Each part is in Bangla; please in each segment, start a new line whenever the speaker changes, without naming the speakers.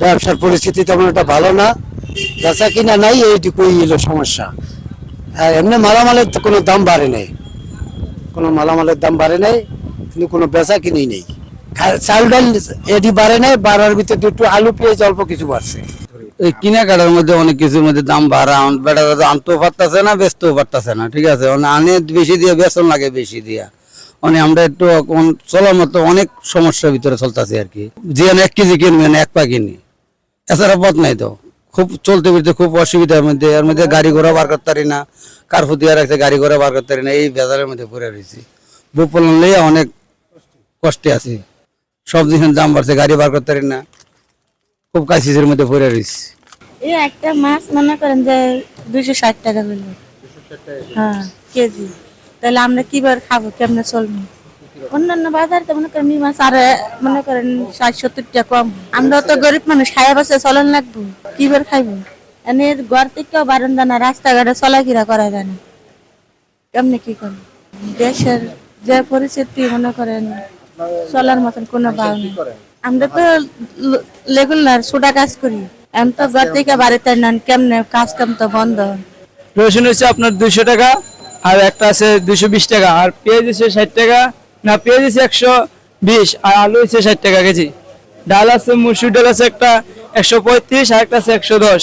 ব্যবসার পরিস্থিতি তেমন একটা ভালো না, বেচা কিনা নাই, এইটুকুই হলো সমস্যা। আর এমনি মালামালের তো কোনো দাম বাড়ে নাই, কোনো মালামালের দাম বাড়ে নাই, কিন্তু কোনো বেচা কিনি নেই। চাল ডাল এটি বাড়ে নাই, বাড়ার ভিতরে একটু আলু পেঁয়াজ অল্প কিছু বাড়ছে।
এই কেনাকাটার মধ্যে অনেক কিছুর মধ্যে দাম বাড়া, বেটারা তো আনতেও পারতেছে না, বেচতেও পারতেছে না। ঠিক আছে, আনে বেশি দিয়ে বেতন লাগে বেশি দিয়া, আমরা একটু চলার মতো অনেক সমস্যার ভিতরে চলতেছি আর কি। যে 1 কেজি কিনবেন 1 পা কিনি, এছাড়া পথ নাই তো। খুব চলতে ফিরতে খুব অসুবিধার মধ্যে, এর মধ্যে গাড়ি ঘোড়া বার করতে পারি না, কার্ফু দিয়ে রাখছে, গাড়ি ঘোড়া বার করতে পারি না, এই ভেজালের মধ্যে পড়ে রয়েছি। বুপলন নিয়ে অনেক কষ্টে আছি, সব জিনিসের দাম বাড়ছে, গাড়ি বার করতে পারি না, খুব ক্রাইসিসের মধ্যে পড়ে রয়েছি।
এই একটা মাছ মনে করেন যে 260 টাকা হলো, হ্যাঁ কেজি। তাহলে আমরা কিভাবে খাবো, কেমনে চলবো? অন্যান্য বাজার তো মনে করেন মাছ আর মনে করেন 60-70 টাকা কম। আমরা তো গরিব মানুষ, খাইয়া বাসে চলন লাগবো, কিভাবে খাইবো? এনে ঘর থেকেও বারণ জানা, রাস্তাঘাটে চলাফেরা করা যায় না, কেমনে কি করবো? দেশের যে পরিস্থিতি মনে করেন চলার মতন কোনো ভাব নেই। আমরা তো রেগুলার ছোটা কাজ করি, এখন তো ঘর থেকে বাড়িতে নেন, কেমনে কাজ কাম তো বন্ধ।
রসুন হচ্ছে আপনার 200 টাকা, আর একটা আছে 220 টাকা, আর পেঁয়াজ হচ্ছে 60 টাকা, না পেঁয়াজ হচ্ছে 120, আর আলু হচ্ছে 60 টাকা কেজি। ডাল আছে, মসুর ডাল আছে একটা 135, আর একটা আছে 110।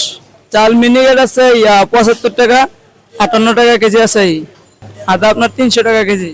চাল মিনিকেট আছে 75 টাকা, 58 টাকা কেজি আছে। আদা আপনার 300 টাকা কেজি।